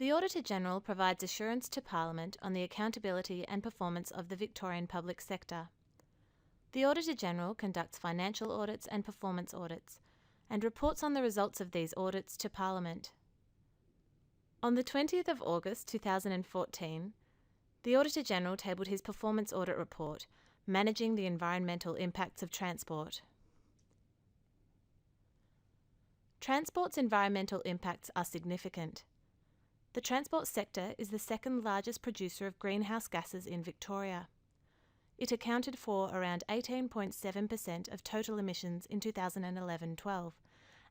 The Auditor-General provides assurance to Parliament on the accountability and performance of the Victorian public sector. The Auditor-General conducts financial audits and performance audits, and reports on the results of these audits to Parliament. On the 20th of August 2014, the Auditor-General tabled his performance audit report, Managing the Environmental Impacts of Transport. Transport's environmental impacts are significant. The transport sector is the second largest producer of greenhouse gases in Victoria. It accounted for around 18.7% of total emissions in 2011-12,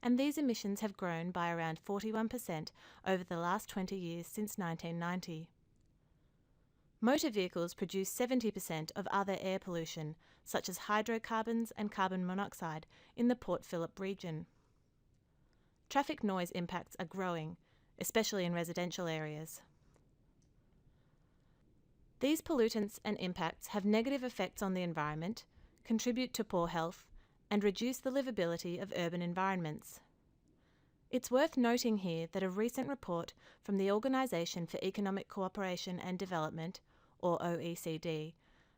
and these emissions have grown by around 41% over the last 20 years since 1990. Motor vehicles produce 70% of other air pollution, such as hydrocarbons and carbon monoxide, in the Port Phillip region. Traffic noise impacts are growing, especially in residential areas. These pollutants and impacts have negative effects on the environment, contribute to poor health, and reduce the livability of urban environments. It's worth noting here that a recent report from the Organisation for Economic Cooperation and Development, or OECD,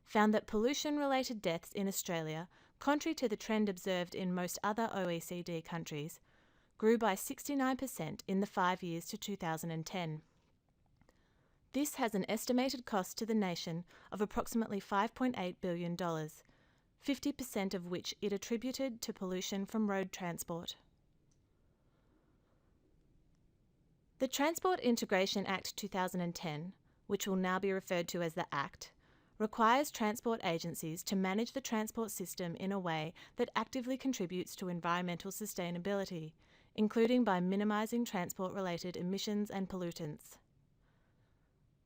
found that pollution-related deaths in Australia, contrary to the trend observed in most other OECD countries, grew by 69% in the 5 years to 2010. This has an estimated cost to the nation of approximately $5.8 billion, 50% of which it attributed to pollution from road transport. The Transport Integration Act 2010, which will now be referred to as the Act, requires transport agencies to manage the transport system in a way that actively contributes to environmental sustainability, including by minimising transport-related emissions and pollutants.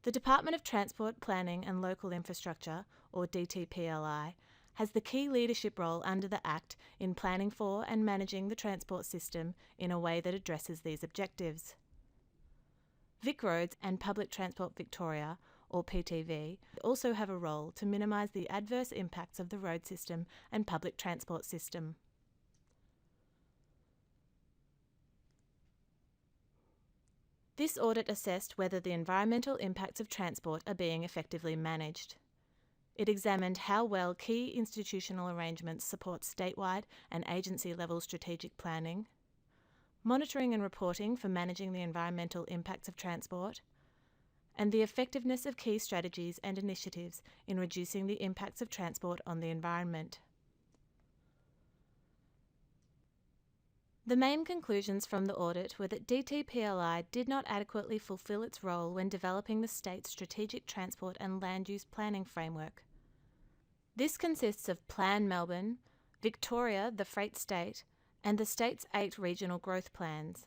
The Department of Transport Planning and Local Infrastructure, or DTPLI, has the key leadership role under the Act in planning for and managing the transport system in a way that addresses these objectives. VicRoads and Public Transport Victoria, or PTV, also have a role to minimise the adverse impacts of the road system and public transport system. This audit assessed whether the environmental impacts of transport are being effectively managed. It examined how well key institutional arrangements support statewide and agency-level strategic planning, monitoring and reporting for managing the environmental impacts of transport, and the effectiveness of key strategies and initiatives in reducing the impacts of transport on the environment. The main conclusions from the audit were that DTPLI did not adequately fulfil its role when developing the state's strategic transport and land use planning framework. This consists of Plan Melbourne, Victoria, the Freight State, and the state's 8 regional growth plans.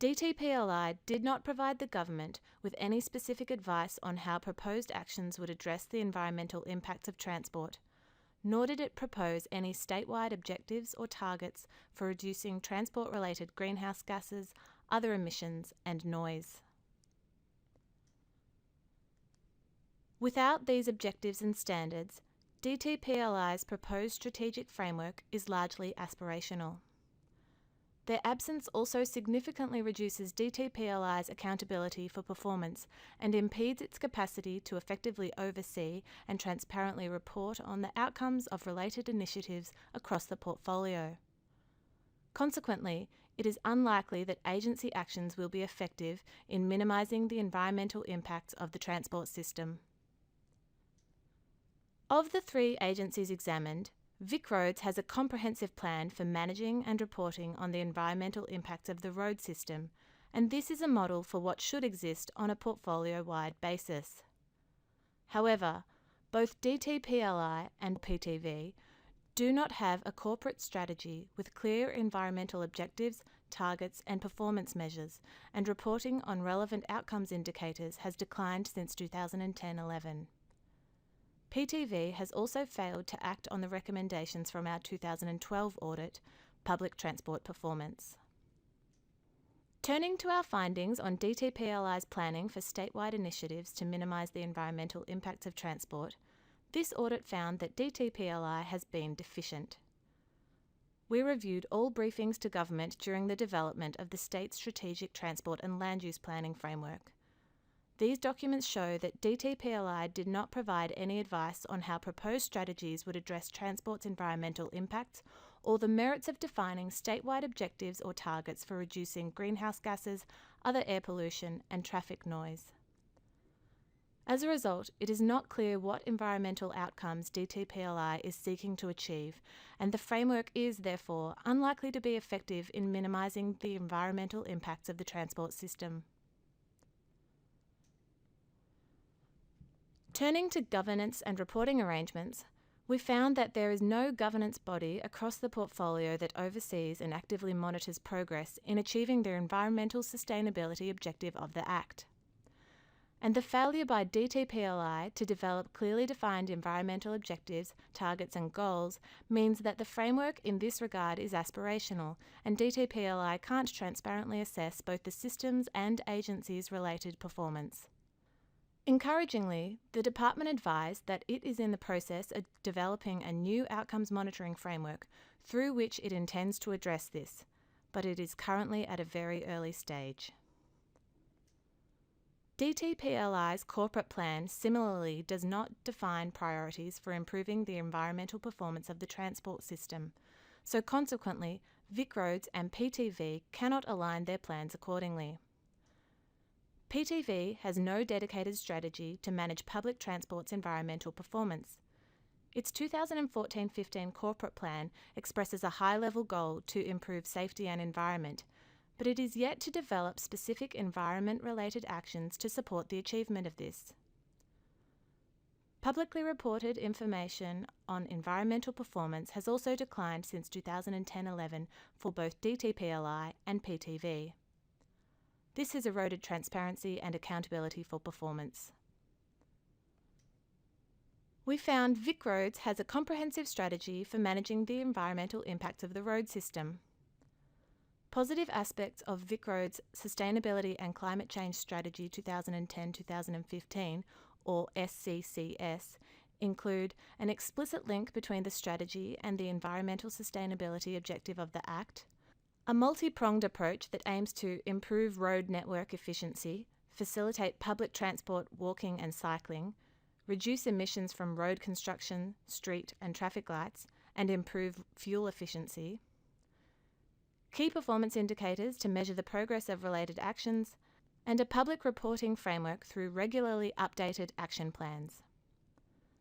DTPLI did not provide the government with any specific advice on how proposed actions would address the environmental impacts of transport, nor did it propose any statewide objectives or targets for reducing transport-related greenhouse gases, other emissions, and noise. Without these objectives and standards, DTPLI's proposed strategic framework is largely aspirational. Their absence also significantly reduces DTPLI's accountability for performance and impedes its capacity to effectively oversee and transparently report on the outcomes of related initiatives across the portfolio. Consequently, it is unlikely that agency actions will be effective in minimising the environmental impacts of the transport system. Of the 3 agencies examined, VicRoads has a comprehensive plan for managing and reporting on the environmental impacts of the road system, and this is a model for what should exist on a portfolio-wide basis. However, both DTPLI and PTV do not have a corporate strategy with clear environmental objectives, targets, and performance measures, and reporting on relevant outcomes indicators has declined since 2010-11. PTV has also failed to act on the recommendations from our 2012 audit, Public Transport Performance. Turning to our findings on DTPLI's planning for statewide initiatives to minimise the environmental impacts of transport, this audit found that DTPLI has been deficient. we reviewed all briefings to government during the development of the state's strategic transport and land use planning framework. These documents show that DTPLI did not provide any advice on how proposed strategies would address transport's environmental impacts or the merits of defining statewide objectives or targets for reducing greenhouse gases, other air pollution, and traffic noise. As a result, it is not clear what environmental outcomes DTPLI is seeking to achieve, and the framework is, therefore, unlikely to be effective in minimising the environmental impacts of the transport system. Turning to governance and reporting arrangements, we found that there is no governance body across the portfolio that oversees and actively monitors progress in achieving the environmental sustainability objective of the Act. And the failure by DTPLI to develop clearly defined environmental objectives, targets and goals means that the framework in this regard is aspirational, and DTPLI can't transparently assess both the systems and agencies' related performance. Encouragingly, the department advised that it is in the process of developing a new outcomes monitoring framework through which it intends to address this, but it is currently at a very early stage. DTPLI's corporate plan similarly does not define priorities for improving the environmental performance of the transport system, so consequently, VicRoads and PTV cannot align their plans accordingly. PTV has no dedicated strategy to manage public transport's environmental performance. Its 2014-15 corporate plan expresses a high-level goal to improve safety and environment, but it is yet to develop specific environment-related actions to support the achievement of this. Publicly reported information on environmental performance has also declined since 2010-11 for both DTPLI and PTV. This has eroded transparency and accountability for performance. We found VicRoads has a comprehensive strategy for managing the environmental impacts of the road system. Positive aspects of VicRoads' Sustainability and Climate Change Strategy 2010-2015, or SCCS, include an explicit link between the strategy and the environmental sustainability objective of the Act, a multi-pronged approach that aims to improve road network efficiency, facilitate public transport walking and cycling, reduce emissions from road construction, street and traffic lights, and improve fuel efficiency, key performance indicators to measure the progress of related actions, and a public reporting framework through regularly updated action plans.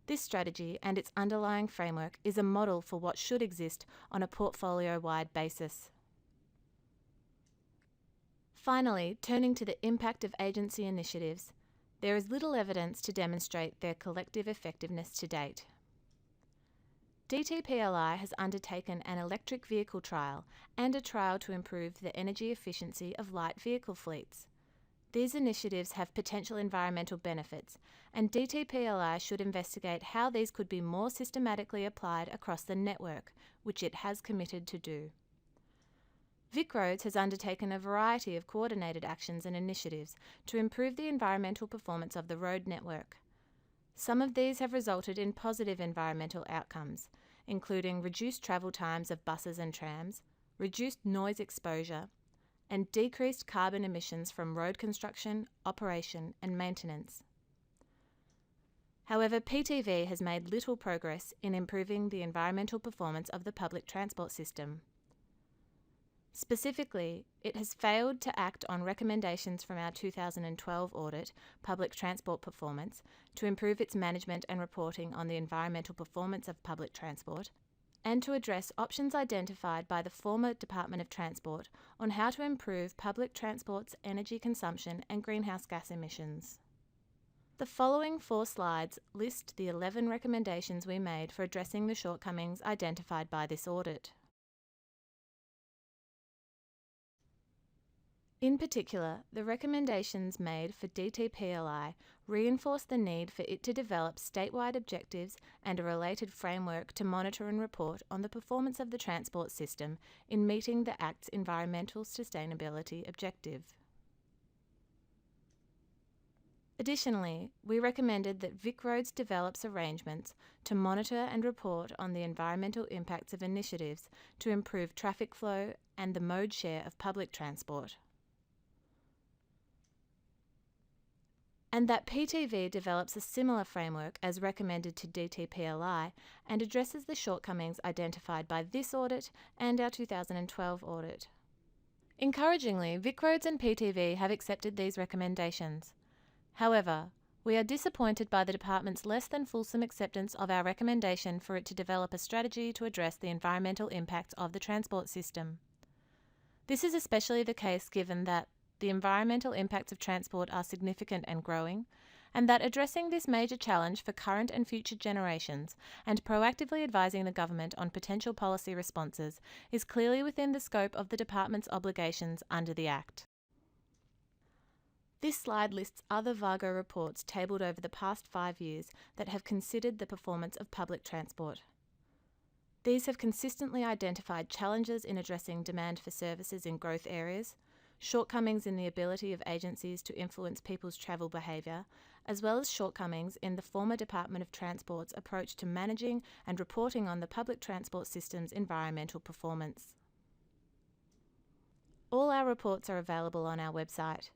This strategy and its underlying framework is a model for what should exist on a portfolio-wide basis. Finally, turning to the impact of agency initiatives, there is little evidence to demonstrate their collective effectiveness to date. DTPLI has undertaken an electric vehicle trial and a trial to improve the energy efficiency of light vehicle fleets. These initiatives have potential environmental benefits, and DTPLI should investigate how these could be more systematically applied across the network, which it has committed to do. VicRoads has undertaken a variety of coordinated actions and initiatives to improve the environmental performance of the road network. Some of these have resulted in positive environmental outcomes, including reduced travel times of buses and trams, reduced noise exposure, and decreased carbon emissions from road construction, operation, and maintenance. However, PTV has made little progress in improving the environmental performance of the public transport system. Specifically, it has failed to act on recommendations from our 2012 audit, Public Transport Performance, to improve its management and reporting on the environmental performance of public transport, and to address options identified by the former Department of Transport on how to improve public transport's energy consumption and greenhouse gas emissions. The following 4 slides list the 11 recommendations we made for addressing the shortcomings identified by this audit. In particular, the recommendations made for DTPLI reinforce the need for it to develop statewide objectives and a related framework to monitor and report on the performance of the transport system in meeting the Act's environmental sustainability objective. Additionally, we recommended that VicRoads develops arrangements to monitor and report on the environmental impacts of initiatives to improve traffic flow and the mode share of public transport. And that PTV develops a similar framework as recommended to DTPLI and addresses the shortcomings identified by this audit and our 2012 audit. Encouragingly, VicRoads and PTV have accepted these recommendations. However, we are disappointed by the department's less than fulsome acceptance of our recommendation for it to develop a strategy to address the environmental impacts of the transport system. This is especially the case given that the environmental impacts of transport are significant and growing, and that addressing this major challenge for current and future generations and proactively advising the government on potential policy responses is clearly within the scope of the department's obligations under the Act. This slide lists other VAGO reports tabled over the past 5 years that have considered the performance of public transport. These have consistently identified challenges in addressing demand for services in growth areas, shortcomings in the ability of agencies to influence people's travel behaviour, as well as shortcomings in the former Department of Transport's approach to managing and reporting on the public transport system's environmental performance. All our reports are available on our website.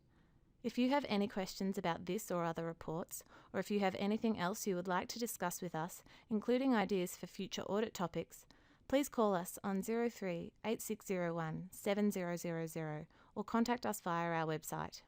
If you have any questions about this or other reports, or if you have anything else you would like to discuss with us, including ideas for future audit topics, please call us on 03 8601 7000 or contact us via our website.